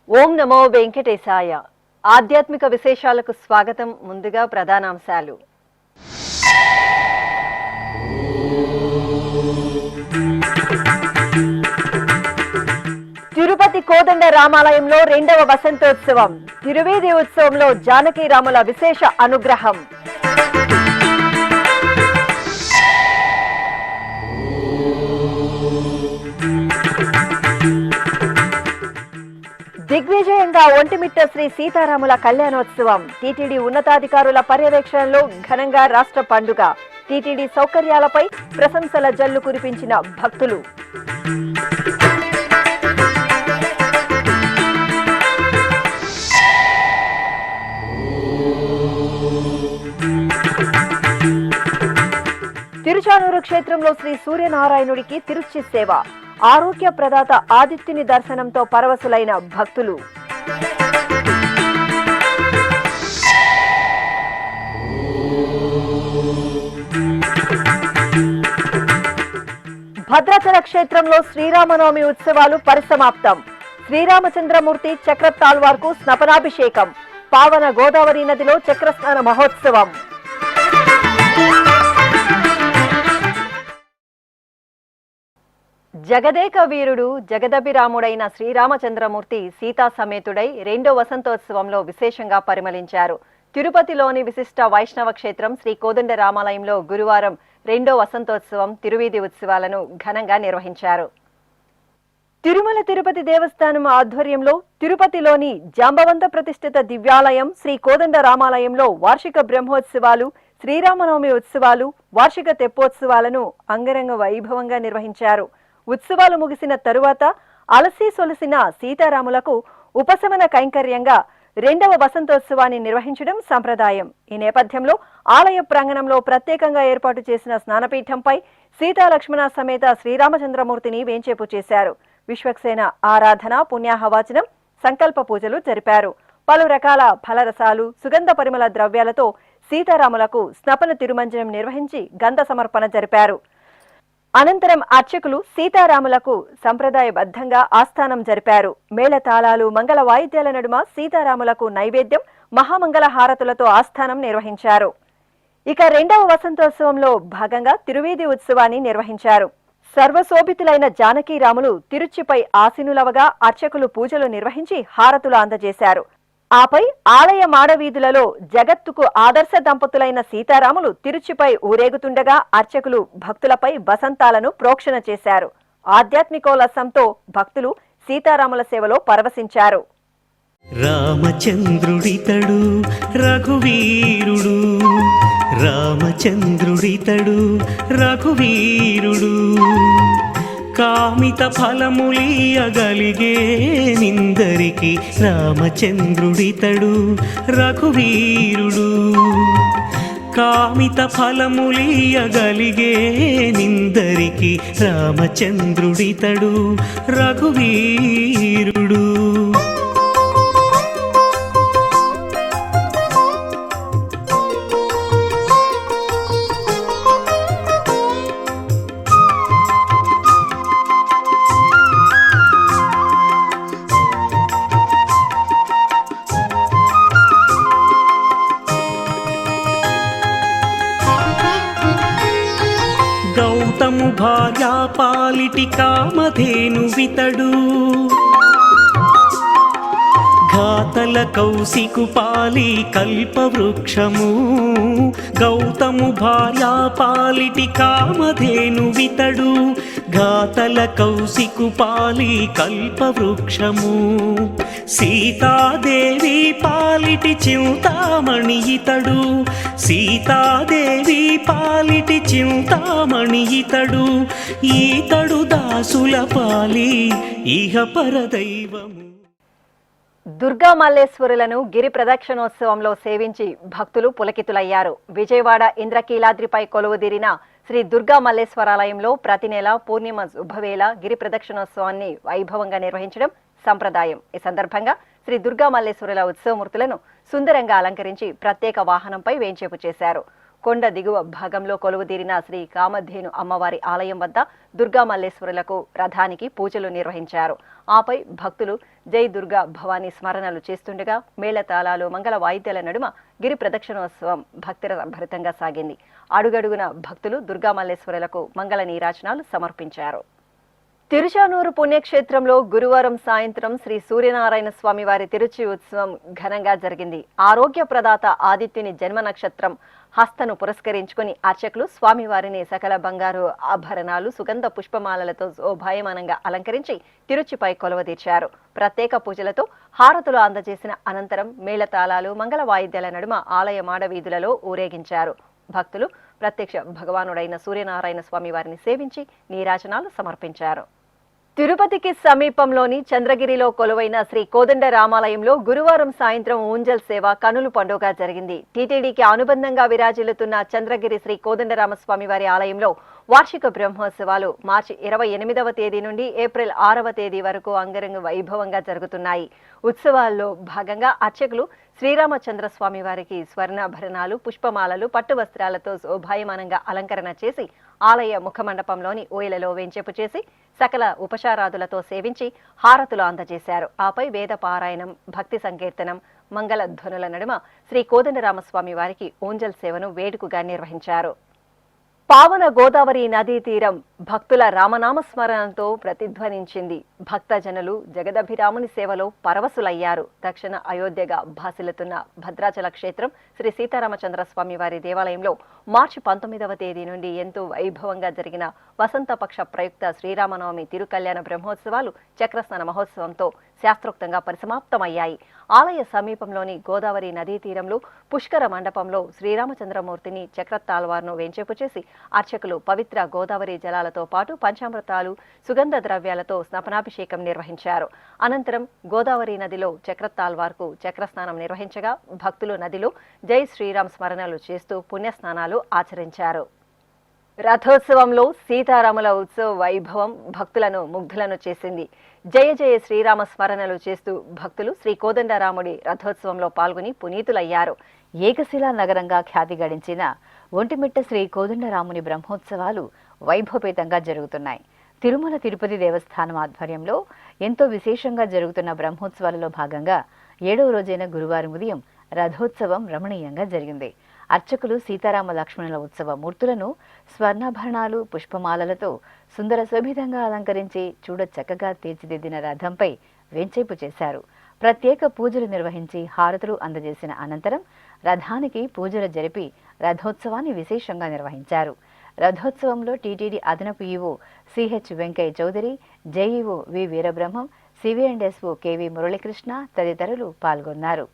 ఓం నమో వెంకటేశాయ. ఆధ్యాత్మిక విశేషాలకు స్వాగతం. ముందుగా ప్రధానాంశాలు. తిరుపతి కోదండ రామాలయంలో 2వ వసంతోత్సవం. తిరువీధి ఉత్సవంలో జానకి రాముల విశేష అనుగ్రహం. దిగ్విజయంగా ఒంటిమిట్ట శ్రీ సీతారాముల కళ్యాణోత్సవం. టీటీడీ ఉన్నతాధికారుల పర్యవేక్షణలో ఘనంగా రాష్ట్ర పండుగ. టీటీడీ సౌకర్యాలపై ప్రశంసల జల్లు కురిపించిన భక్తులు. తిరుచానూరు క్షేత్రంలో శ్రీ సూర్యనారాయణుడికి తిరుచి సేవ. ఆరోగ్య ప్రదాత ఆదిత్యుని దర్శనంతో పరవశులైన భక్తులు. భద్రాచల క్షేత్రంలో శ్రీరామనవమి ఉత్సవాలు పరిసమాప్తం. శ్రీరామచంద్రమూర్తి చక్రతాళ్వార్కు స్నపనాభిషేకం. పావన గోదావరి నదిలో చక్రస్నాన మహోత్సవం. జగదేక వీరుడు జగదభిరాముడైన శ్రీరామచంద్రమూర్తి సీతా సమేతుడై 2వ వసంతోత్సవంలో విశేషంగా పరిమళించారు. తిరుపతిలోని విశిష్ట వైష్ణవ క్షేత్రం శ్రీ కోదండ రామాలయంలో గురువారం 2వ వసంతోత్సవం తిరువీధి ఉత్సవాలను ఘనంగా నిర్వహించారు. తిరుమల తిరుపతి దేవస్థానం ఆధ్వర్యంలో తిరుపతిలోని జాంబవంత ప్రతిష్ఠిత దివ్యాలయం శ్రీ కోదండ రామాలయంలో వార్షిక బ్రహ్మోత్సవాలు, శ్రీరామనవమి ఉత్సవాలు, వార్షిక తెప్పోత్సవాలను అంగరంగ వైభవంగా నిర్వహించారు. ఉత్సవాలు ముగిసిన తరువాత అలసి సొలసిన సీతారాములకు ఉపశమన కైంకర్యంగా 2వ వసంతోత్సవాన్ని నిర్వహించడం సంప్రదాయం. ఈ నేపథ్యంలో ఆలయ ప్రాంగణంలో ప్రత్యేకంగా ఏర్పాటు చేసిన స్నానపీఠంపై సీతాలక్ష్మణ సమేత శ్రీరామచంద్రమూర్తిని వేంచేపు చేశారు. విశ్వక్సేన ఆరాధన, పుణ్యాహవాచనం, సంకల్ప పూజలు జరిపారు. పలు రకాల ఫలరసాలు, సుగంధ పరిమళ ద్రవ్యాలతో సీతారాములకు స్నపన తిరుమంజనం నిర్వహించి గంధ సమర్పణ జరిపారు. అనంతరం అర్చకులు సీతారాములకు సంప్రదాయబద్ధంగా ఆస్థానం జరిపారు. మేళతాళాలు, మంగళ వాయిద్యాల నడుమ సీతారాములకు నైవేద్యం, మహామంగళ హారతులతో ఆస్థానం నిర్వహించారు. ఇక 2వ వసంతోత్సవంలో భాగంగా తిరువీధి ఉత్సవాన్ని నిర్వహించారు. సర్వశోభితులైన జానకి రాములు తిరుచిపై ఆసీనులవగా అర్చకులు పూజలు నిర్వహించి హారతులు అందజేశారు. ఆపై ఆలయ మాడవీధులలో జగత్తుకు ఆదర్శ దంపతులైన సీతారాములు తిరుచిపై ఊరేగుతుండగా అర్చకులు భక్తులపై వసంతాలను ప్రోక్షణ చేశారు. ఆధ్యాత్మికోల్లాసంతో భక్తులు సీతారాముల సేవలో పరవశించారు. రామచంద్రుడితడు రఘువీరుడు, రామచంద్రుడితడు రఘువీరుడు, కామిత ఫలములియగలిగే నిందరికి రామచంద్రుడితడు రఘువీరుడు, కామిత ఫలములియగలిగే నిందరికి రామచంద్రుడితడు రఘువీరుడు. గౌతము భార్యా పాలిటి కామధేను వితడు, ఘాతల కౌశికు పాలి కల్పవృక్షము. గౌతము భార్యా పాలిటి కామధేను వితడు, ఘాతల కౌశికు పాలి కల్పవృక్షము. సీతాదేవి పాలిటి చింతామణి ఇతడు, సీతాదేవి పాలిటి చింతామణి ఇతడు, ఈతడు దాసుల పాలి ఇహ పరదైవము. దుర్గా మల్లేశ్వరులను గిరి ప్రదక్షిణోత్సవంలో సేవించి భక్తులు పులకితులయ్యారు. విజయవాడ ఇంద్రకీలాద్రిపై కొలువుదీరిన శ్రీ దుర్గా మల్లేశ్వరాలయంలో ప్రతి నెల పూర్ణిమ శుభవేళ గిరి ప్రదక్షిణోత్సవాన్ని వైభవంగా నిర్వహించడం సంప్రదాయం. ఈ సందర్భంగా శ్రీ దుర్గా మల్లేశ్వరుల ఉత్సవమూర్తులను సుందరంగా అలంకరించి ప్రత్యేక వాహనంపై వేంచేపు చేశారు. కొండ దిగువ భాగంలో కొలువుదీరిన శ్రీ కామధేను అమ్మవారి ఆలయం వద్ద దుర్గా మల్లేశ్వరులకు రథానికి పూజలు నిర్వహించారు. ఆపై భక్తులు జై దుర్గా భవానీ స్మరణలు చేస్తుండగా మేళతాళాలు మంగళ వాయిద్యాల నడుమ గిరి ప్రదక్షిణోత్సవం భక్తిరభరితంగా సాగింది. అడుగడుగున భక్తులు దుర్గా మల్లేశ్వరులకు మంగళ నీరాజనాలు సమర్పించారు. తిరుచానూరు పుణ్యక్షేత్రంలో గురువారం సాయంత్రం శ్రీ సూర్యనారాయణ స్వామి వారి తిరుచి ఉత్సవం ఘనంగా జరిగింది. ఆరోగ్య ప్రదాత ఆదిత్యుని జన్మ నక్షత్రం హస్తను పురస్కరించుకుని అర్చకులు స్వామివారిని సకల బంగారు ఆభరణాలు సుగంధ పుష్పమాలలతో శోభాయమానంగా అలంకరించి తిరుచిపై కొలువదీర్చారు. ప్రత్యేక పూజలతో హారతులు అందజేసిన అనంతరం మేళతాళాలు మంగళ వాయిద్యాల నడుమ ఆలయ మాడవీధులలో ఊరేగించారు. భక్తులు ప్రత్యక్ష భగవానుడైన సూర్యనారాయణ స్వామి వారిని సేవించి నీరాజనాలు సమర్పించారు. తిరుపతికి సమీపంలోని చంద్రగిరిలో కొలువైన శ్రీ కోదండ రామాలయంలో గురువారం సాయంత్రం ఊంజల్ సేవ కనుల పండుగ జరిగింది. టీటీడీకి అనుబంధంగా విరాజిల్లుతున్న చంద్రగిరి శ్రీ కోదండరామస్వామి వారి ఆలయంలో వార్షిక బ్రహ్మోత్సవాలు మార్చి 28వ తేదీ నుండి ఏప్రిల్ 6వ తేదీ వరకు అంగరంగ వైభవంగా జరుగుతున్నాయి. ఉత్సవాల్లో భాగంగా అర్చకులు శ్రీరామచంద్ర స్వామి వారికి స్వర్ణాభరణాలు పుష్పమాలలు పట్టు వస్త్రాలతో శోభాయమానంగా అలంకరణ చేసి ఆలయ ముఖమండపంలోని ఊయలలో వేంచేపు చేసి సకల ఉపచారాదులతో సేవించి హారతులు అందజేశారు. ఆపై వేద పారాయణం భక్తి సంకీర్తనం మంగళ ధ్వనుల నడుమ శ్రీ కోదండరామస్వామి వారికి ఊంజల్ సేవను వేడుకగా నిర్వహించారు. పావన గోదావరి నదీ తీరం భక్తుల రామనామస్మరణతో ప్రతిధ్వనించింది. భక్తజనులు జగదభిరాముని సేవలో పరవశులయ్యారు. దక్షిణ అయోధ్యగా భాసిల్లుతున్న భద్రాచల క్షేత్రం శ్రీ సీతారామచంద్ర స్వామి వారి దేవాలయంలో మార్చి 19వ తేదీ నుండి ఎంతో వైభవంగా జరిగిన వసంతపక్ష ప్రయుక్త శ్రీరామనవమి తిరుకల్యాణ బ్రహ్మోత్సవాలు చక్రస్నాన మహోత్సవంతో శాస్త్రోక్తంగా పరిసమాప్తమయ్యాయి. ఆలయ సమీపంలోని గోదావరి నదీ తీరంలో పుష్కర మండపంలో శ్రీరామచంద్రమూర్తిని చక్రతాల్వార్ను వేంచేపు చేసి అర్చకులు పవిత్ర గోదావరి జలాలతో పాటు పంచామృతాలు సుగంధ ద్రవ్యాలతో స్నాపనాభిషేకం నిర్వహించారు. అనంతరం గోదావరి నదిలో చక్రతాల్వార్కు చక్రస్నానం నిర్వహించగా భక్తులు నదిలో జై శ్రీరామ్ స్మరణలు చేస్తూ పుణ్యస్నానాలు ఆచరించారు. రథోత్సవంలో సీతారాముల ఉత్సవ వైభవం భక్తులను ముగ్ధులను చేసింది. జయ జయ శ్రీరామ స్మరణలు చేస్తూ భక్తులు శ్రీ కోదండరాముడి రథోత్సవంలో పాల్గొని పునీతులయ్యారు. ఏకశిలా నగరంగా ఖ్యాతి గడించిన ఒంటిమిట్ట శ్రీ కోదండరాముని బ్రహ్మోత్సవాలు వైభవపేతంగా జరుగుతున్నాయి. తిరుమల తిరుపతి దేవస్థానం ఆధ్వర్యంలో ఎంతో విశేషంగా జరుగుతున్న బ్రహ్మోత్సవాలలో భాగంగా 7వ రోజైన గురువారం ఉదయం రథోత్సవం రమణీయంగా జరిగింది. అర్చకులు సీతారామ లక్ష్మణుల ఉత్సవ మూర్తులను స్వర్ణాభరణాలు పుష్పమాలలతో సుందర శోభితంగా అలంకరించి చూడ చక్కగా తీర్చిదిద్దిన రథంపై వేంచేపు చేశారు. ప్రత్యేక పూజలు నిర్వహించి హారతులు అందజేసిన అనంతరం రథానికి పూజలు జరిపి రథోత్సవాన్ని విశేషంగా నిర్వహించారు. రథోత్సవంలో టీటీడీ అదనపు EO CH Venkaiah Chowdary, JEO V Veerabrahmam, CV and SO KV Muralikrishna తదితరులు పాల్గొన్నారు.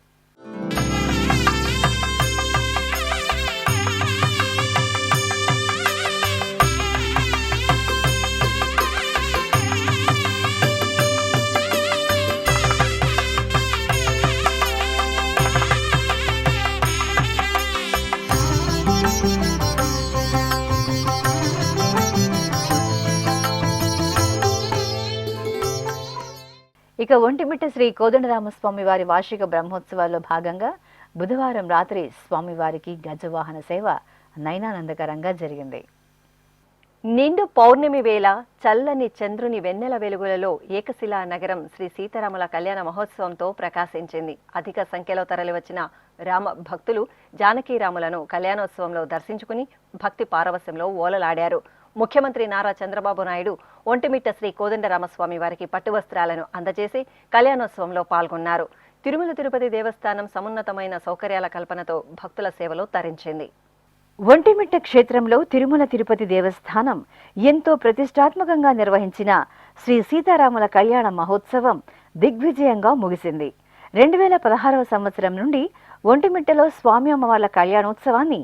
ఇక ఒంటిమిట్ట శ్రీ కోదండరామస్వామి వారి వార్షిక బ్రహ్మోత్సవాల్లో భాగంగా బుధవారం రాత్రి స్వామివారికి గజవాహన సేవ నయనానందకరంగా జరిగింది. నిండు పౌర్ణమి వేళ చల్లని చంద్రుని వెన్నెల వెలుగులలో ఏకశిలా నగరం శ్రీ సీతారాముల కళ్యాణ మహోత్సవంతో ప్రకాశించింది. అధిక సంఖ్యలో తరలివచ్చిన రామ భక్తులు జానకీరాములను కళ్యాణోత్సవంలో దర్శించుకుని భక్తి పారవస్యంలో ఓలలాడారు. ముఖ్యమంత్రి నారా చంద్రబాబు నాయుడు ఒంటిమిట్ట శ్రీ కోదండరామస్వామి వారికి పట్టు వస్త్రాలను అందజేసి కళ్యాణోత్సవంలో పాల్గొన్నారు. తిరుమల తిరుపతి దేవస్థానం సమున్నతమైన సౌకర్యాల కల్పనతో భక్తుల సేవలో తరించింది. ఒంటిమిట్ట క్షేత్రంలో తిరుమల తిరుపతి దేవస్థానం ఎంతో ప్రతిష్టాత్మకంగా నిర్వహించిన శ్రీ సీతారాముల కళ్యాణ మహోత్సవం దిగ్విజయంగా ముగిసింది. 2016వ సంవత్సరం నుండి ఒంటిమిట్టలో స్వామి అమ్మవార్ల కళ్యాణోత్సవాన్ని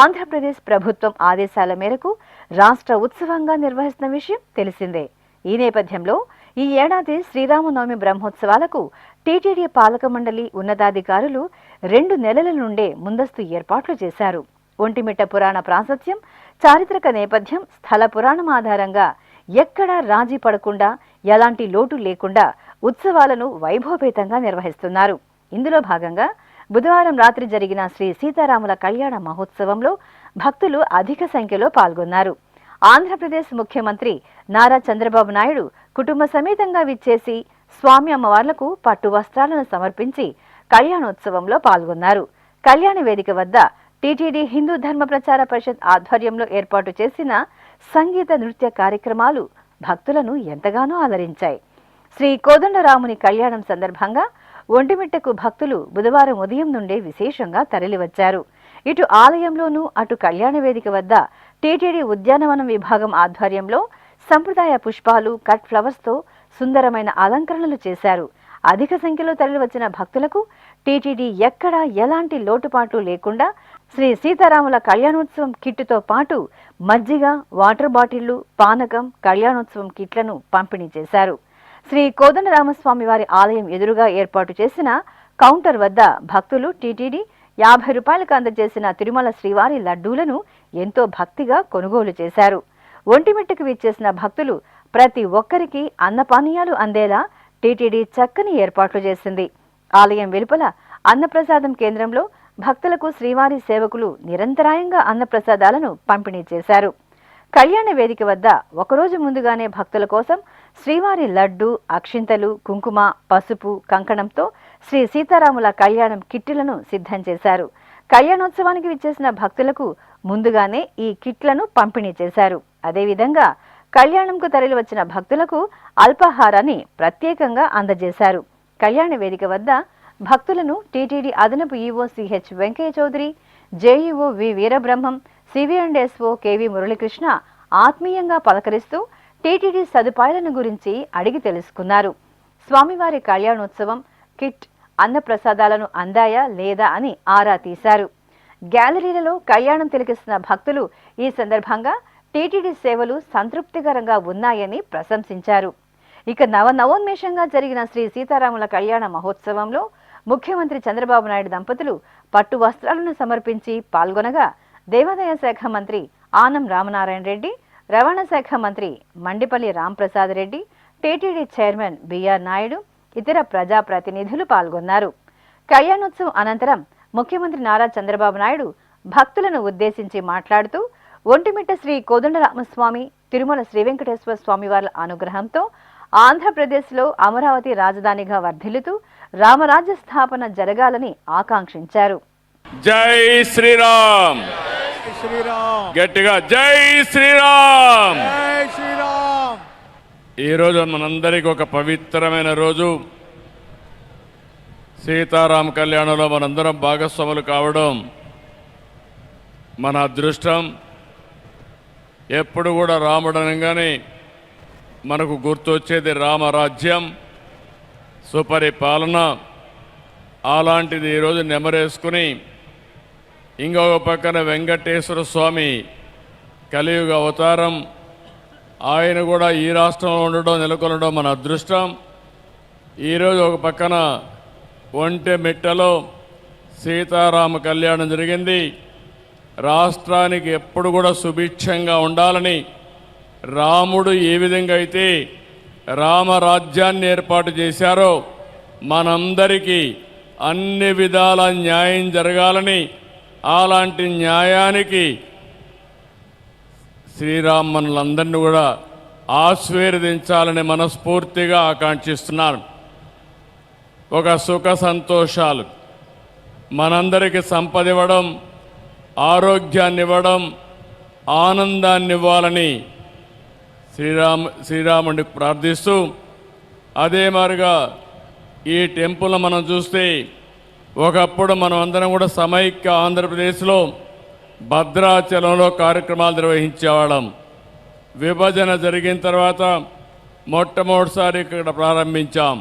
ఆంధ్రప్రదేశ్ ప్రభుత్వం ఆదేశాల మేరకు రాష్ట్ర ఉత్సవంగా నిర్వహిస్తున్న విషయం తెలిసిందే. ఈ నేపథ్యంలో ఈ ఏడాది శ్రీరామనవమి బ్రహ్మోత్సవాలకు టీటీడీ పాలక మండలి ఉన్నతాధికారులు 2 నెలల నుండే ముందస్తు ఏర్పాట్లు చేశారు. ఒంటిమిట్ట పురాణ ప్రాశస్త్యం, చారిత్రక నేపథ్యం, స్థల పురాణం ఆధారంగా ఎక్కడా రాజీ పడకుండా, ఎలాంటి లోటు లేకుండా ఉత్సవాలను వైభవపేతంగా నిర్వహిస్తున్నారు. ఇందులో భాగంగా బుధవారం రాత్రి జరిగిన శ్రీ సీతారాముల కళ్యాణ మహోత్సవంలో భక్తులు అధిక సంఖ్యలో పాల్గొన్నారు. ఆంధ్రప్రదేశ్ ముఖ్యమంత్రి నారా చంద్రబాబు నాయుడు కుటుంబ సమేతంగా విచ్చేసి స్వామి అమ్మవార్లకు పట్టు వస్త్రాలను సమర్పించి కళ్యాణోత్సవంలో పాల్గొన్నారు. కళ్యాణ వేదిక వద్ద టీటీడీ హిందూ ధర్మ ప్రచార పరిషత్ ఆధ్వర్యంలో ఏర్పాటు చేసిన సంగీత నృత్య కార్యక్రమాలు భక్తులను ఎంతగానో అలరించాయి. శ్రీ కోదండరాముని కళ్యాణం సందర్భంగా ఒంటిమిట్టకు భక్తులు బుధవారం ఉదయం నుండే విశేషంగా తరలివచ్చారు. ఇటు ఆలయంలోనూ అటు కళ్యాణ వేదిక వద్ద టీటీడీ ఉద్యానవనం విభాగం ఆధ్వర్యంలో సంప్రదాయ పుష్పాలు, కట్ ఫ్లవర్స్తో సుందరమైన అలంకరణలు చేశారు. అధిక సంఖ్యలో తరలివచ్చిన భక్తులకు టీటీడీ ఎక్కడా ఎలాంటి లోటుపాట్లు లేకుండా శ్రీ సీతారాముల కళ్యాణోత్సవం కిట్టుతో పాటు మజ్జిగ, వాటర్ బాటిళ్లు, పానకం, కళ్యాణోత్సవం కిట్లను పంపిణీ చేశారు. శ్రీ కోదండరామస్వామి వారి ఆలయం ఎదురుగా ఏర్పాటు చేసిన కౌంటర్ వద్ద భక్తులు టీటీడీ 50 రూపాయలకు అందజేసిన తిరుమల శ్రీవారి లడ్డూలను ఎంతో భక్తిగా కొనుగోలు చేశారు. ఒంటిమిట్టకు విచ్చేసిన భక్తులు ప్రతి ఒక్కరికి అన్నపానీయాలు అందేలా టీటీడీ చక్కని ఏర్పాట్లు చేసింది. ఆలయం వెలుపల అన్నప్రసాదం కేంద్రంలో భక్తులకు శ్రీవారి సేవకులు నిరంతరాయంగా అన్నప్రసాదాలను పంపిణీ చేశారు. కళ్యాణ వేదిక వద్ద ఒకరోజు ముందుగానే భక్తుల కోసం శ్రీవారి లడ్డు, అక్షింతలు, కుంకుమ, పసుపు, కంకణంతో శ్రీ సీతారాముల కళ్యాణం కిట్లను సిద్ధం చేశారు. కళ్యాణోత్సవానికి విచ్చేసిన భక్తులకు ముందుగానే ఈ కిట్లను పంపిణీ చేశారు. అదేవిధంగా కళ్యాణంకు తరలివచ్చిన భక్తులకు అల్పాహారాన్ని ప్రత్యేకంగా అందజేశారు. కళ్యాణ వేదిక వద్ద భక్తులను టీటీడీ అదనపు EO CH Venkaiah Chowdary, JEO V Veerabrahmam, CV and SO KV Muralikrishna ఆత్మీయంగా పలకరిస్తూ టీటీడీ సదుపాయాలను గురించి అడిగి తెలుసుకున్నారు. స్వామివారి కళ్యాణోత్సవం కిట్, అన్నప్రసాదాలను అందాయా లేదా అని ఆరా తీశారు. గ్యాలరీలలో కళ్యాణం తిలకిస్తున్న భక్తులు ఈ సందర్భంగా టీటీడీ సేవలు సంతృప్తికరంగా ఉన్నాయని ప్రశంసించారు. ఇక నవోన్మేషంగా జరిగిన శ్రీ సీతారాముల కళ్యాణ మహోత్సవంలో ముఖ్యమంత్రి చంద్రబాబు నాయుడు దంపతులు పట్టు వస్త్రాలను సమర్పించి పాల్గొనగా దేవాదాయ శాఖ మంత్రి ఆనం రామనారాయణ రెడ్డి, రవాణా శాఖ మంత్రి మండిపల్లి రాంప్రసాద్ రెడ్డి, టీటీడీ చైర్మన్ బిఆర్ నాయుడు, ఇతర ప్రజాప్రతినిధులు పాల్గొన్నారు. కళ్యాణోత్సవం అనంతరం ముఖ్యమంత్రి నారా చంద్రబాబు నాయుడు భక్తులను ఉద్దేశించి మాట్లాడుతూ ఒంటిమిట్ట శ్రీ కోదండరామస్వామి, తిరుమల శ్రీ వెంకటేశ్వర స్వామి వారి అనుగ్రహంతో ఆంధ్రప్రదేశ్లో అమరావతి రాజధానిగా వర్ధిల్లుతూ రామరాజ్య స్థాపన జరగాలని ఆకాంక్షించారు. జై శ్రీరామ్, గట్టిగా జై శ్రీరామ్. ఈరోజు మనందరికీ ఒక పవిత్రమైన రోజు. సీతారామ కళ్యాణంలో మనందరం భాగస్వాములు కావడం మన అదృష్టం. ఎప్పుడు కూడా రాముడు అనగానే మనకు గుర్తొచ్చేది రామరాజ్యం, సుపరిపాలన. అలాంటిది ఈరోజు నెమరేసుకుని ఇంకొక పక్కన వెంకటేశ్వర స్వామి కలియుగ అవతారం, ఆయన కూడా ఈ రాష్ట్రంలో ఉండడం, నెలకొనడం మన అదృష్టం. ఈరోజు ఒక పక్కన ఒంటిమిట్టలో సీతారామ కళ్యాణం జరిగింది. రాష్ట్రానికి ఎప్పుడు కూడా సుభిక్షంగా ఉండాలని రాముడు ఏ విధంగా అయితే రామరాజ్యాన్ని ఏర్పాటు చేశారో మనందరికీ అన్ని విధాల న్యాయం జరగాలని, అలాంటి న్యాయానికి శ్రీరామ్ మనలందరినీ కూడా ఆశీర్వదించాలని మనస్ఫూర్తిగా ఆకాంక్షిస్తున్నాను. ఒక సుఖ సంతోషాలు, మనందరికీ సంపద ఇవ్వడం, ఆరోగ్యాన్ని ఇవ్వడం, ఆనందాన్ని ఇవ్వాలని శ్రీరాముడిని ప్రార్థిస్తూ, అదే మాదిరిగా ఈ టెంపుల్ మనం చూస్తే ఒకప్పుడు మనం అందరం కూడా సమైక్య ఆంధ్రప్రదేశ్లో భద్రాచలంలో కార్యక్రమాలు నిర్వహించేవాళ్ళం. విభజన జరిగిన తర్వాత మొట్టమొదటిసారి ఇక్కడ ప్రారంభించాం.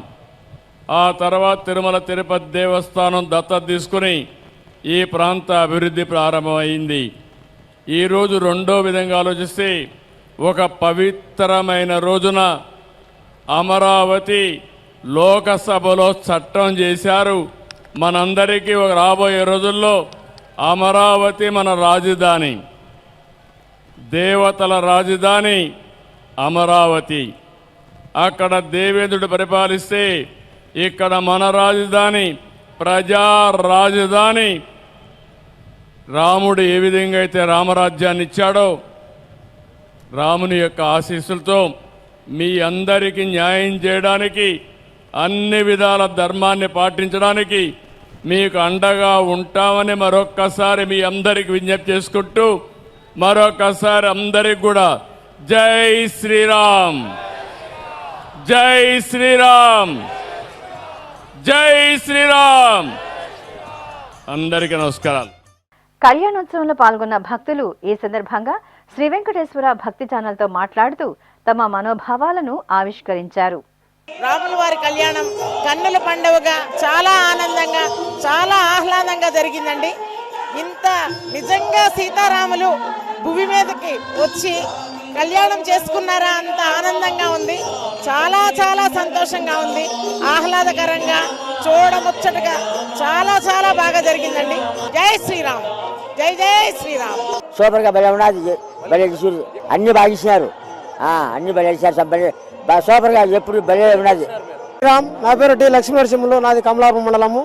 ఆ తర్వాత తిరుమల తిరుపతి దేవస్థానం దత్తత తీసుకుని ఈ ప్రాంత అభివృద్ధి ప్రారంభమైంది. ఈరోజు రెండో విధంగా ఆలోచిస్తే ఒక పవిత్రమైన రోజున అమరావతి లోకసభలో చట్టం చేశారు. మనందరికీ రాబోయే రోజుల్లో అమరావతి మన రాజధాని, దేవతల రాజధాని అమరావతి. అక్కడ దేవేంద్రుడు పరిపాలిస్తే ఇక్కడ మన రాజధాని, ప్రజా రాజధాని. రాముడు ఏ విధంగా అయితే రామరాజ్యాన్ని ఇచ్చాడో, రాముని యొక్క ఆశీస్సులతో మీ అందరికీ న్యాయం చేయడానికి, అన్ని విధాల ధర్మాన్ని పాటించడానికి మీకు అండగా ఉంటామని మరొక్కసారి మీ అందరికి విజ్ఞప్తి చేసుకుంటూ, మరొకసారి అందరికి కూడా జై శ్రీరామ్, జై శ్రీరామ్, జై శ్రీరామ్. అందరికీ నమస్కారాలు. కళ్యాణోత్సవంలో పాల్గొన్న భక్తులు ఈ సందర్భంగా శ్రీ వెంకటేశ్వర భక్తి ఛానల్తో మాట్లాడుతూ తమ మనోభావాలను ఆవిష్కరించారు. రాముల వారి కళ్యాణం కన్నుల పండుగగా చాలా ఆనందంగా, చాలా ఆహ్లాదంగా జరిగిందండి. ఇంత నిజంగా సీతారాములు భూమి మీదకి వచ్చి కళ్యాణం చేసుకున్నారా అంత ఆనందంగా ఉంది. చాలా చాలా సంతోషంగా ఉంది, ఆహ్లాదకరంగా, చూడముచ్చటగా చాలా చాలా బాగా జరిగిందండి. జై శ్రీరామ్, జై జై శ్రీరామ్. సూపర్ గా భలే ఉన్నది, భలే అన్ని బాగా ఇచ్చినారు, అన్ని భలే ఇచ్చారు, సూపర్ గా ఎప్పుడు భలే ఉన్నది. రామ్, నా పేరు టి లక్ష్మీనరసింహులు, నాది కమలాపురం మండలము,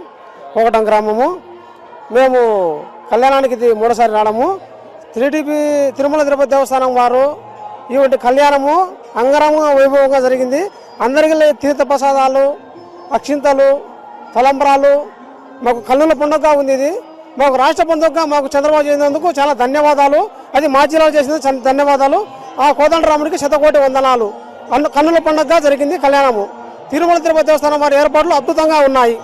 కోకటం గ్రామము. మేము కళ్యాణానికి ఇది మూడోసారి రావడము. తిరుమల తిరుపతి దేవస్థానం వారు ఈ కళ్యాణము అంగరంగ వైభవంగా జరిగింది. అందరికీ తీర్థ ప్రసాదాలు, అక్షింతలు, తలంబరాలు, మాకు కన్నుల పండుగగా ఉంది. ఇది మాకు రాష్ట్ర పండుగగా మాకు చంద్రబాబు చేసినందుకు చాలా ధన్యవాదాలు. అది మా జిల్లాలో చేసినందుకు ధన్యవాదాలు. ఆ కోదండరాముడికి శతకోటి వందనాలు. కన్నుల పండుగగా జరిగింది కళ్యాణము. తిరుమల తిరుపతి దేవస్థానం వారి ఏర్పాట్లు అద్భుతంగా ఉన్నాయి.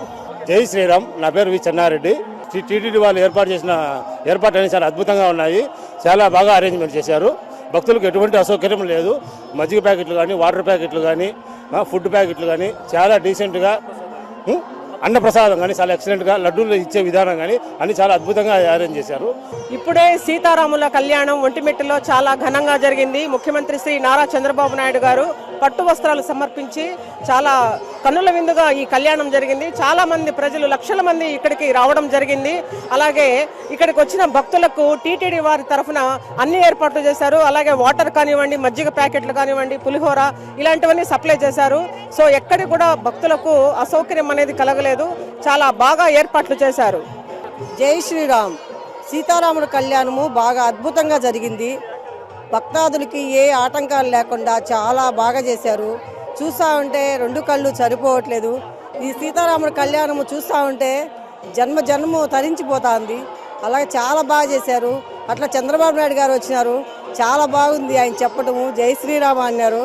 జై శ్రీరామ్. నా పేరు వి చెన్నారెడ్డి. టీటీడీ వాళ్ళు ఏర్పాటు చేసిన ఏర్పాట్లు చాలా అద్భుతంగా ఉన్నాయి. చాలా బాగా అరేంజ్మెంట్ చేశారు. భక్తులకు ఎటువంటి అసౌకర్యం లేదు. మజ్జిగ ప్యాకెట్లు కానీ, వాటర్ ప్యాకెట్లు కానీ, ఫుడ్ ప్యాకెట్లు కానీ చాలా డీసెంట్గా, అన్నప్రసాదం కానీ చాలా ఎక్సలెంట్గా, లడ్డూలు ఇచ్చే విధానం కానీ అన్ని చాలా అద్భుతంగా అరేంజ్ చేశారు. ఇప్పుడే సీతారాముల కళ్యాణం ఒంటిమిట్టలో చాలా ఘనంగా జరిగింది. ముఖ్యమంత్రి శ్రీ నారా చంద్రబాబు నాయుడు గారు పట్టు వస్త్రాలు సమర్పించి చాలా కన్నుల విందుగా ఈ కళ్యాణం జరిగింది. చాలా మంది ప్రజలు, లక్షల మంది ఇక్కడికి రావడం జరిగింది. అలాగే ఇక్కడికి వచ్చిన భక్తులకు టీటీడీ వారి తరఫున అన్ని ఏర్పాట్లు చేశారు. అలాగే వాటర్ కానివ్వండి, మజ్జిగ ప్యాకెట్లు కానివ్వండి, పులిహోర ఇలాంటివన్నీ సప్లై చేశారు. సో ఎక్కడి కూడా భక్తులకు అసౌకర్యం అనేది కలగలేదు. చాలా బాగా ఏర్పాట్లు చేశారు. జై శ్రీరామ్. సీతారాముల కళ్యాణము బాగా అద్భుతంగా జరిగింది. భక్తాదులకి ఏ ఆటంకాలు లేకుండా చాలా బాగా చేశారు. చూస్తూ ఉంటే రెండు కళ్ళు సరిపోవట్లేదు. ఈ సీతారాముల కళ్యాణము చూస్తూ ఉంటే జన్మము తరించిపోతుంది. అలాగే చాలా బాగా చేశారు. అట్లా చంద్రబాబు నాయుడు గారు వచ్చినారు, చాలా బాగుంది ఆయన చెప్పటము. జై శ్రీరామ్ అన్నారు,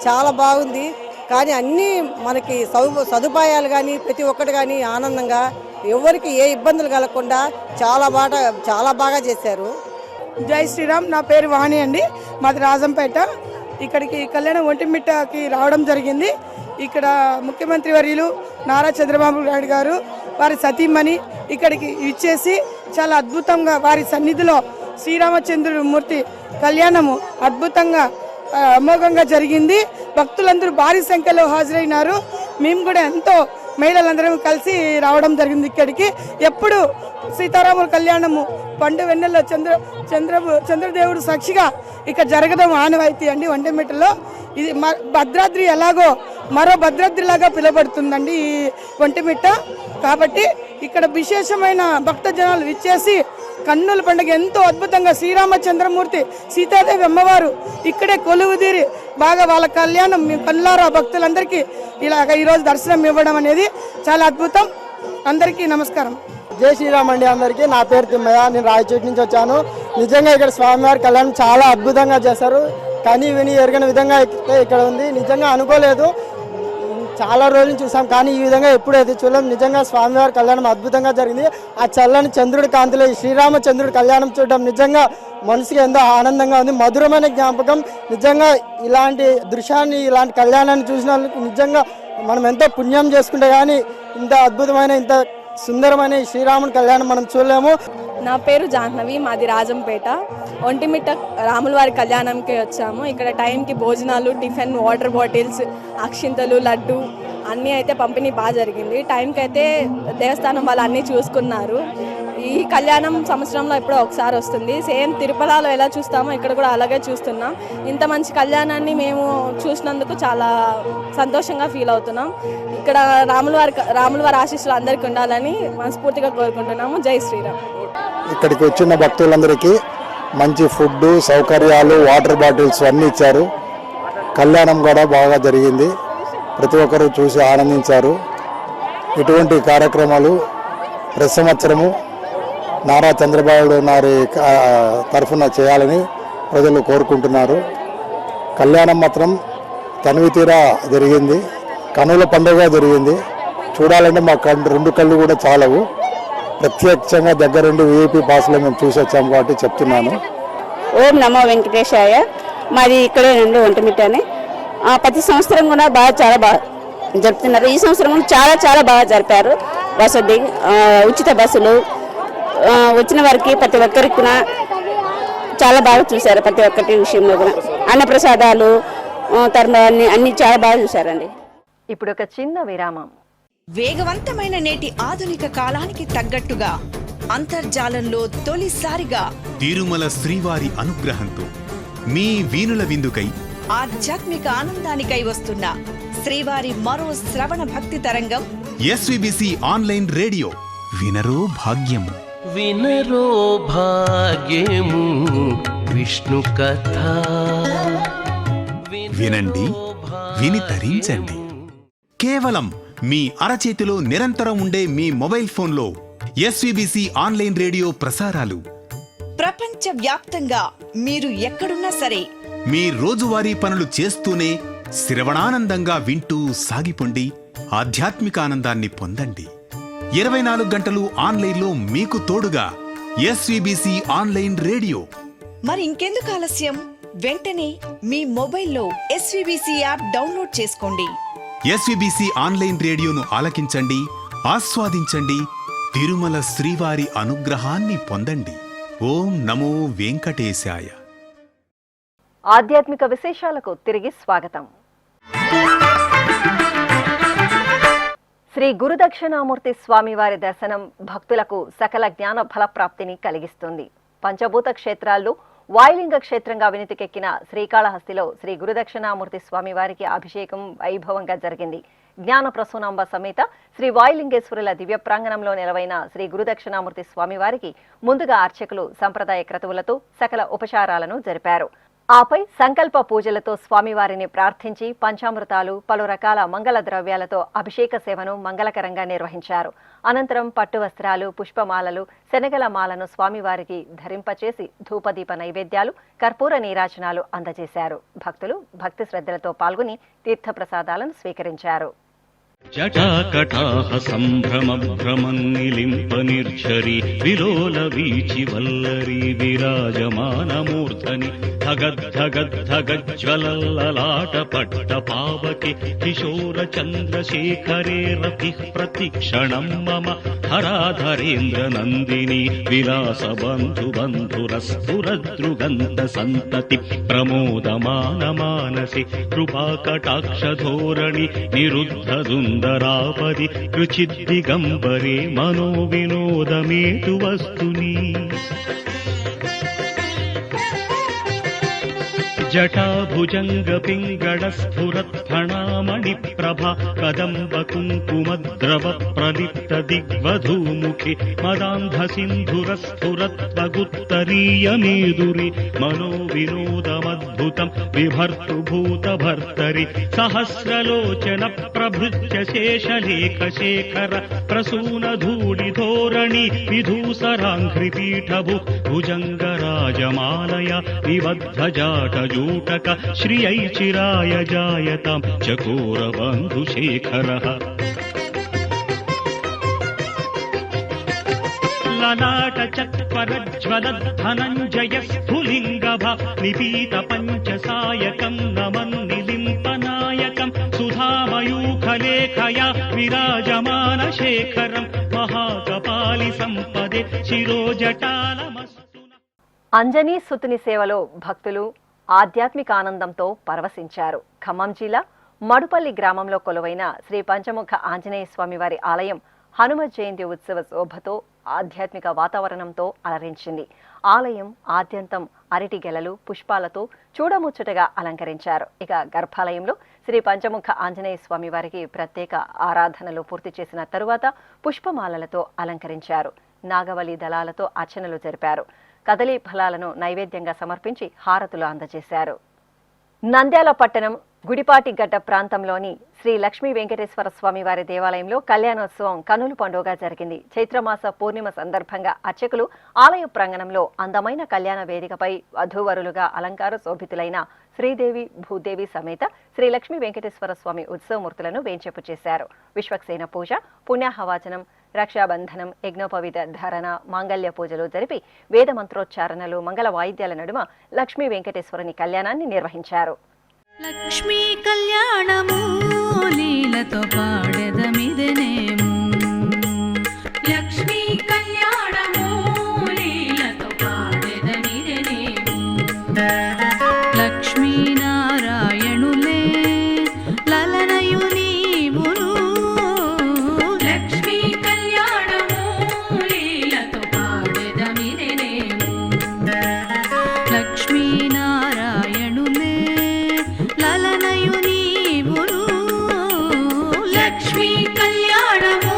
చాలా బాగుంది. కానీ అన్నీ మనకి సదుపాయాలు కానీ ప్రతి ఒక్కటి కానీ ఆనందంగా, ఎవరికి ఏ ఇబ్బందులు కలగకుండా చాలా బాగా చేశారు. జై శ్రీరామ్. నా పేరు వాణి అండి, మాది రాజంపేట. ఇక్కడికి కళ్యాణం ఒంటిమిట్టకి రావడం జరిగింది. ఇక్కడ ముఖ్యమంత్రి వర్యులు నారా చంద్రబాబు నాయుడు గారు వారి సతీమణి ఇక్కడికి ఇచ్చేసి చాలా అద్భుతంగా వారి సన్నిధిలో శ్రీరామచంద్రుడు మూర్తి కళ్యాణము అద్భుతంగా అమోఘంగా జరిగింది. భక్తులందరూ భారీ సంఖ్యలో హాజరైనారు. మేము కూడా ఎంతో మహిళలందరం కలిసి రావడం జరిగింది ఇక్కడికి. ఎప్పుడు సీతారాముల కళ్యాణము పండు వెన్నెల్లో చంద్రదేవుడు సాక్షిగా ఇక్కడ జరగడం ఆనవాయితీ అండి ఒంటిమిట్టలో. ఇది భద్రాద్రి ఎలాగో మరో భద్రాద్రిలాగా పిలువబడుతుందండి ఈ ఒంటిమిట్ట. కాబట్టి ఇక్కడ విశేషమైన భక్త జనాలు ఇచ్చేసి కన్నుల పండుగ ఎంతో అద్భుతంగా శ్రీరామచంద్రమూర్తి సీతాదేవి అమ్మవారు ఇక్కడే కొలువుదీరి బాగా వాళ్ళ కళ్యాణం కన్నులారా భక్తులందరికీ ఇలాగ ఈరోజు దర్శనం ఇవ్వడం అనేది చాలా అద్భుతం. అందరికీ నమస్కారం. జై శ్రీరామ్ అండి అందరికీ. నా పేరు తిమ్మయ్య, నేను రాయచోటి నుంచి వచ్చాను. నిజంగా ఇక్కడ స్వామివారి కళ్యాణం చాలా అద్భుతంగా చేశారు. కానీ విని ఎరగని విధంగా ఇక్కడ ఉంది. నిజంగా అనుకోలేదు, చాలా రోజులు చూసాం కానీ ఈ విధంగా ఎప్పుడైతే చూడలేం. నిజంగా స్వామివారి కళ్యాణం అద్భుతంగా జరిగింది. ఆ చల్లని చంద్రుడి కాంతిలో ఈ శ్రీరామచంద్రుడి కళ్యాణం చూడడం నిజంగా మనసుకి ఎంతో ఆనందంగా ఉంది, మధురమైన జ్ఞాపకం. నిజంగా ఇలాంటి దృశ్యాన్ని, ఇలాంటి కళ్యాణాన్ని చూసిన వాళ్ళకి నిజంగా మనం ఎంతో పుణ్యం చేసుకుంటే కానీ ఇంత అద్భుతమైన ఇంత సుందరమైన ఈ శ్రీరాముని కళ్యాణం మనం చూడలేము. నా పేరు జాహ్నవి, మాది రాజంపేట. ఒంటిమిట్ట రాములవారి కళ్యాణంకి వచ్చాము. ఇక్కడ టైంకి భోజనాలు, టిఫిన్, వాటర్ బాటిల్స్, అక్షింతలు, లడ్డు అన్నీ అయితే పంపిణీ బాగా జరిగింది. టైంకి అయితే దేవస్థానం వాళ్ళు అన్నీ చూసుకున్నారు. ఈ కళ్యాణం సంవత్సరంలో ఎప్పుడో ఒకసారి వస్తుంది. సేమ్ తిరుపతిలో ఎలా చూస్తామో ఇక్కడ కూడా అలాగే చూస్తున్నాం. ఇంత మంచి కళ్యాణాన్ని మేము చూసినందుకు చాలా సంతోషంగా ఫీల్ అవుతున్నాం. ఇక్కడ రాములవారి ఆశీస్సులు అందరికీ ఉండాలని మనస్ఫూర్తిగా కోరుకుంటున్నాము. జై శ్రీరామ్. ఇక్కడికి వచ్చిన భక్తులందరికీ మంచి ఫుడ్ సౌకర్యాలు, వాటర్ బాటిల్స్ అన్నీ ఇచ్చారు. కళ్యాణం కూడా బాగా జరిగింది. ప్రతి ఒక్కరూ చూసి ఆనందించారు. ఇటువంటి కార్యక్రమాలు ప్రతి సంవత్సరము నారా చంద్రబాబు నాయుడు తరఫున చేయాలని ప్రజలు కోరుకుంటున్నారు. కళ్యాణం మాత్రం తనివి తీరా జరిగింది. కనుల పండుగ జరిగింది. చూడాలంటే మా రెండు కళ్ళు కూడా చాలవు. ప్రత్యక్షంగా దగ్గరుండి విఐపి పాస్లో మేము చూసి వచ్చాము కాబట్టి చెప్తున్నాను. ఓం నమో వెంకటేశాయ. మాది ఇక్కడే నుండి ఒంటిమిట్టని. ప్రతి సంవత్సరం కూడా చాలా బాగా జరుపుతున్నారు. ఈ సంవత్సరం చాలా బాగా జరిపారు. వసతి, ఉచిత బస్సులు, వచ్చిన వారికి ప్రతి ఒక్కరికి చాలా బాగా చూశారు. ప్రతి ఒక్కటి విషయంలో కూడా అన్నప్రసాదాలు అన్ని చాలా బాగా చూశారండి. ఇప్పుడు ఒక చిన్న విరామం. వేగవంతమైన నేటి ఆధునిక కాలానికి తగ్గట్టుగా అంతర్జాలంలో తొలిసారిగా తిరుమల శ్రీవారి అనుగ్రహంతో మీ వీణుల విందుకై ఆధ్యాత్మిక ఆనందానికై వస్తున్న శ్రీవారి మరో శ్రవణ భక్తి తరంగం ఎస్విబిసి ఆన్లైన్ రేడియో. వినరో భాగ్యము, వినరో భాగ్యము విష్ణు కథ. వినండి, విని తరించండి. కేవలం మీ అరచేతిలో నిరంతరం ఉండే మీ మొబైల్ ఫోన్లో ఎస్విబిసి ఆన్లైన్ రేడియో ప్రసారాలు ప్రపంచ వ్యాప్తంగా మీరు ఎక్కడున్నా సరే మీ రోజువారీ పనులు చేస్తూనే శ్రవణానందంగా వింటూ సాగిపోండి. ఆధ్యాత్మిక ఆనందాన్ని పొందండి. 24 గంటలు ఆన్లైన్లో మీకు తోడుగా ఎస్విబిసి ఆన్లైన్ రేడియో. మరి ఇంకెందుకు ఆలస్యం? వెంటనే మీ మొబైల్లో ఎస్విబిసి యాప్ డౌన్లోడ్ చేసుకోండి. ఎస్విబిసి ఆన్లైన్ రేడియోను ఆలకించండి, ఆస్వాదించండి. తిరుమల శ్రీవారి అనుగ్రహాన్ని పొందండి. ఓం నమో వెంకటేశాయ. ఆధ్యాత్మిక విశేషాలకు తిరిగి స్వాగతం. శ్రీ గురుదక్షిణామూర్తి స్వామివారి దర్శనం భక్తులకు సకల జ్ఞాన ఫల ప్రాప్తిని కలిగిస్తుంది. పంచభూత క్షేత్రాల్లో వాయులింగ క్షేత్రంగా వినితికెక్కిన శ్రీకాళహస్తిలో శ్రీ గురుదక్షిణామూర్తి స్వామివారికి అభిషేకం వైభవంగా జరిగింది. జ్ఞాన ప్రసూనాంబ సమేత శ్రీ వాయులింగేశ్వరుల దివ్య ప్రాంగణంలో నెలవైన శ్రీ గురుదక్షిణామూర్తి స్వామివారికి ముందుగా అర్చకులు సంప్రదాయ క్రతువులతో సకల ఉపచారాలను జరిపారు. ఆపై సంకల్ప పూజలతో స్వామివారిని ప్రార్థించి పంచామృతాలు, పలు రకాల మంగళ ద్రవ్యాలతో అభిషేక సేవను మంగళకరంగా నిర్వహించారు. అనంతరం పట్టు వస్త్రాలు, పుష్పమాలలు, శనగల మాలను స్వామివారికి ధరింపచేసి ధూపదీప నైవేద్యాలు, కర్పూర నీరాజనాలు అందజేశారు. భక్తులు భక్తి శ్రద్ధలతో పాల్గొని తీర్థప్రసాదాలను స్వీకరించారు. జటాకటాహ సంభ్రమ భ్రమన్నిలింప నిర్ఝరి విలోల వీచి వల్లరి విరాజమానమూర్ధని ధగద్ధగద్ధగజ్వలల్లలాట పట్ట పావకి కిశోర చంద్రశేఖరే రతి ప్రతిక్షణం మమ హరాధరేంద్ర నందిని విలాస బంధు బంధురస్ఫురదృగంత సంతతి ప్రమోదమాన మానసి కృపాకటాక్ష ధోరణి నిరుద్ధ సుందరాపది రుచిద్దిగంబరే మనో వినోదమేతు వస్తుని జటాభుజంగ పింగళ స్ఫురత్ ఫణామణి ప్రభా కదంబ కుంకుమద్రవ ప్రలిప్త దిగ్వధూముఖి మదాంధ సింధుర స్ఫురత్వగుత్తరీయ మేదురి మనో వినోదమద్భుతం విభర్తు భూత భర్తరి సహస్రలోచన ప్రభృత్య శేషలేఖ శేఖర ప్రసూన ధూళి ధోరణి విధూసరాంఘ్రి పీఠభు భుజంగరాజమాలయ విబద్ధ జాటజూటక శ్రియై చిరాయ జాయతాం చకోర బంధుశేఖరః లలాట చత్వరజ్వల ధనంజయ స్ఫులింగభ నిపీత పంచసాయకం నమన్నిలింపనాయకం సుధామయూఖ శుభలేఖయా విరాజమాన శేఖరం మహాకపాలి సంపదే శిరోజటాలమస్తు. అంజనీ సుతుని సేవలో భక్తులు ఆధ్యాత్మిక ఆనందంతో పరవశించారు. ఖమ్మం జిల్లా మడుపల్లి గ్రామంలో కొలువైన శ్రీ పంచముఖ ఆంజనేయ స్వామి వారి ఆలయం హనుమత్ జయంతి ఉత్సవ శోభతో ఆధ్యాత్మిక వాతావరణంతో అలరించింది. ఆలయం ఆద్యంతం అరటి గెలలు పుష్పాలతో చూడముచ్చటగా అలంకరించారు. ఇక గర్భాలయంలో శ్రీ పంచముఖ ఆంజనేయ స్వామి వారికి ప్రత్యేక ఆరాధనలు పూర్తి చేసిన తరువాత పుష్పమాలలతో అలంకరించారు. నాగవలి దళాలతో అర్చనలు జరిపారు. కదలీ ఫలాలను నైవేద్యంగా సమర్పించి హారతులు అందజేశారు. నంద్యాల పట్టణం గుడిపాటిగడ్డ ప్రాంతంలోని శ్రీ లక్ష్మీ వెంకటేశ్వర స్వామి వారి దేవాలయంలో కళ్యాణోత్సవం కనుల పండుగ జరిగింది. చైత్రమాస పూర్ణిమ సందర్భంగా అర్చకులు ఆలయ ప్రాంగణంలో అందమైన కళ్యాణ వేదికపై వధూవరులుగా అలంకార శోభితులైన శ్రీదేవి భూదేవి సమేత శ్రీ లక్ష్మీ వెంకటేశ్వర స్వామి ఉత్సవమూర్తులను వేంచేపు చేశారు. విశ్వక్సేన పూజ, పుణ్యాహవాచనం, రక్షాబంధనం, యజ్ఞోపవిత ధారణ, మాంగళ్య పూజలు జరిపి వేద మంత్రోచ్చారణలు, మంగళ వాయిద్యాల నడుమ లక్ష్మీ వెంకటేశ్వరుని కళ్యాణాన్ని నిర్వహించారు. లక్ష్మీ కళ్యాణము లీలతో పాడెదమిదనేము, లక్ష్మీ కళ్యాణము లీలతో పాడెదమిదనేము, లక్ష్మీనారాయణులే లలనయు నీవును, లక్ష్మీ కళ్యాణము లీలతో పాడెదమిదనేము, లక్ష్మీనారాయణులే లలనయు నీవును, లక్ష్మీ కళ్యాణము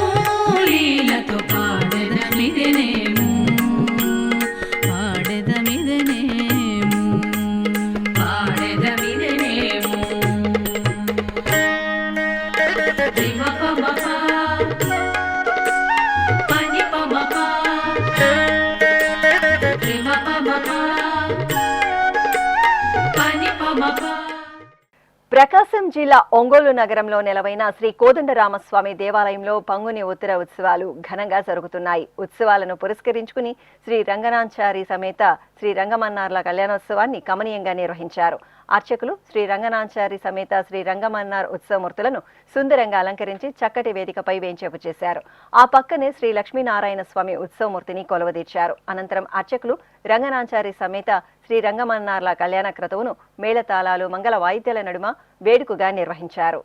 లీలతో పాడెదమిదనేము, పాడెదమిదనేము, పాడెదమిదనేము. రిమపమప పనిపమప రిమపమప పనిపమప. ప్రకాశం జిల్లా ఒంగోలు నగరంలో నెలవైన శ్రీ కోదండరామస్వామి దేవాలయంలో పంగుని ఉత్తర ఉత్సవాలు ఘనంగా జరుగుతున్నాయి. ఉత్సవాలను పురస్కరించుకుని శ్రీ రంగనాచారి సమేత శ్రీ రంగమన్నార్ల కళ్యాణోత్సవాన్ని కమనీయంగా నిర్వహించారు. అర్చకులు శ్రీ రంగనాచారి సమేత శ్రీ రంగమన్నార్ ఉత్సవమూర్తులను సుందరంగా అలంకరించి చక్కటి వేదికపై వేంచేపు చేశారు. ఆ పక్కనే శ్రీ లక్ష్మీనారాయణ స్వామి ఉత్సవమూర్తిని కొలువదీర్చారు. అనంతరం అర్చకులు రంగనాచారి సమేత శ్రీ రంగమన్నార్ల కళ్యాణ క్రతువును మేళతాళాలు, మంగళ వాయిద్యాల నడుమ వేడుకగా నిర్వహించారు.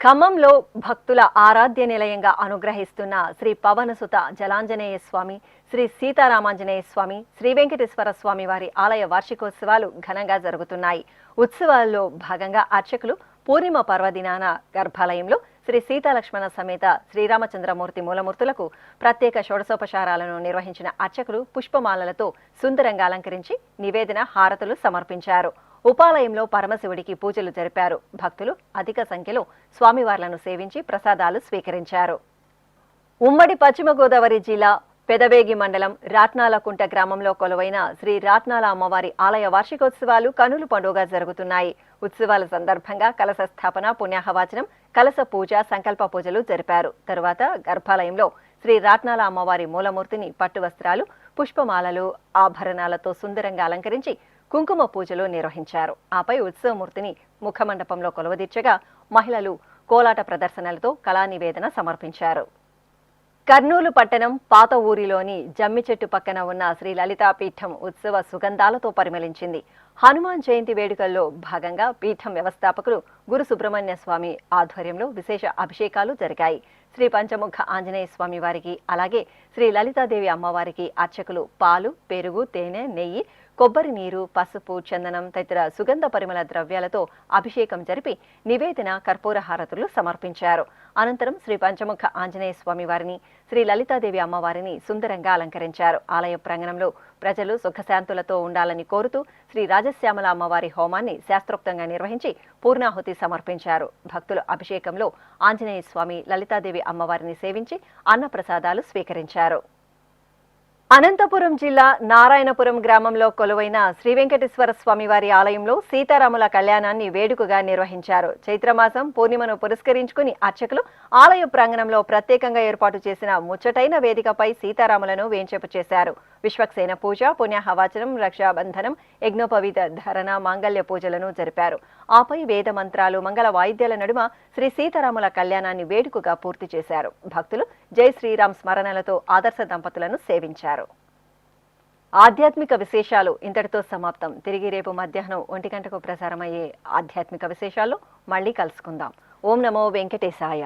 ఖమ్మంలో భక్తుల ఆరాధ్య నిలయంగా అనుగ్రహిస్తున్న శ్రీ పవనసుత జలాంజనేయ స్వామి, శ్రీ సీతారామాంజనేయ స్వామి, శ్రీ వెంకటేశ్వర స్వామి వారి ఆలయ వార్షికోత్సవాలు ఘనంగా జరుగుతున్నాయి. ఉత్సవాల్లో భాగంగా అర్చకులు పూర్ణిమ పర్వదినాన గర్భాలయంలో శ్రీ సీతాలక్ష్మణ సమేత శ్రీరామచంద్రమూర్తి మూలమూర్తులకు ప్రత్యేక షోడశోపచారాలను నిర్వహించిన అర్చకులు పుష్పమాలలతో సుందరంగా అలంకరించి నివేదన, హారతులు సమర్పించారు. ఉపాలయంలో పరమశివుడికి పూజలు జరిపారు. భక్తులు అధిక సంఖ్యలో స్వామివార్లను సేవించి ప్రసాదాలు స్వీకరించారు. ఉమ్మడి పశ్చిమ గోదావరి జిల్లా పెదవేగి మండలం రాట్నాలకుంట గ్రామంలో కొలువైన శ్రీ రాట్నాల అమ్మవారి ఆలయ వార్షికోత్సవాలు కనుల పండుగ జరుగుతున్నాయి. ఉత్సవాల సందర్భంగా కలశ స్థాపన, పుణ్యాహవాచనం, కలశ పూజ, సంకల్ప పూజలు జరిపారు. తరువాత గర్భాలయంలో శ్రీ రాట్నాల అమ్మవారి మూలమూర్తిని పట్టు వస్త్రాలు, పుష్పమాలలు, ఆభరణాలతో సుందరంగా అలంకరించి కుంకుమ పూజలు నిర్వహించారు. ఆపై ఉత్సవమూర్తిని ముఖమండపంలో కొలువదీర్చగా మహిళలు కోలాట ప్రదర్శనలతో కళా నివేదన సమర్పించారు. కర్నూలు పట్టణం పాత ఊరిలోని జమ్మి చెట్టు పక్కన ఉన్న శ్రీ లలితా పీఠం ఉత్సవ సుగంధాలతో పరిమళించింది. హనుమాన్ జయంతి వేడుకల్లో భాగంగా పీఠం వ్యవస్థాపకులు గురు సుబ్రహ్మణ్య స్వామి ఆధ్వర్యంలో విశేష అభిషేకాలు జరిగాయి. శ్రీ పంచముఖ ఆంజనేయ స్వామి వారికి అలాగే శ్రీ లలితాదేవి అమ్మవారికి అర్చకులు పాలు, పెరుగు, తేనె, నెయ్యి, కొబ్బరి నీరు, పసుపు, చందనం తదితర సుగంధ పరిమళ ద్రవ్యాలతో అభిషేకం జరిపి నివేదన, కర్పూర హారతులు సమర్పించారు. అనంతరం శ్రీ పంచముఖ ఆంజనేయ స్వామి వారిని, శ్రీ లలితాదేవి అమ్మవారిని సుందరంగా అలంకరించారు. ఆలయ ప్రాంగణంలో ప్రజలు సుఖశాంతులతో ఉండాలని కోరుతూ శ్రీ రాజశ్యామల అమ్మవారి హోమాన్ని శాస్త్రోక్తంగా నిర్వహించి పూర్ణాహుతి సమర్పించారు. భక్తులు అభిషేకంలో ఆంజనేయ స్వామి, లలితాదేవి అమ్మవారిని సేవించి అన్నప్రసాదాలు స్వీకరించారు. అనంతపురం జిల్లా నారాయణపురం గ్రామంలో కొలువైన శ్రీ వెంకటేశ్వర స్వామి వారి ఆలయంలో సీతారాముల కళ్యాణాన్ని వేడుకగా నిర్వహించారు. చైత్రమాసం పూర్ణిమను పురస్కరించుకుని అర్చకులు ఆలయ ప్రాంగణంలో ప్రత్యేకంగా ఏర్పాటు చేసిన ముచ్చటైన వేదికపై సీతారాములను వేంచేపు చేశారు. విశ్వక్సేన పూజ, పుణ్యహవాచనం, రక్షాబంధనం, యజ్ఞోపవీత ధరణ, మాంగళ్య పూజలను జరిపారు. ఆపై వేద మంత్రాలు, మంగళ వాయిద్యాల నడుమ శ్రీ సీతారాముల కళ్యాణాన్ని వేడుకగా పూర్తి చేశారు. భక్తులు జై శ్రీరామ్ స్మరణలతో ఆదర్శ దంపతులను సేవించారు. ఆధ్యాత్మిక విశేషాలు ఇంతటితో సమాప్తం. తిరిగి రేపు మధ్యాహ్నం 1 గంటకు ప్రసారమయ్యే ఆధ్యాత్మిక విశేషాల్లో మళ్ళీ కలుసుకుందాం. ఓం నమో వెంకటేశాయ.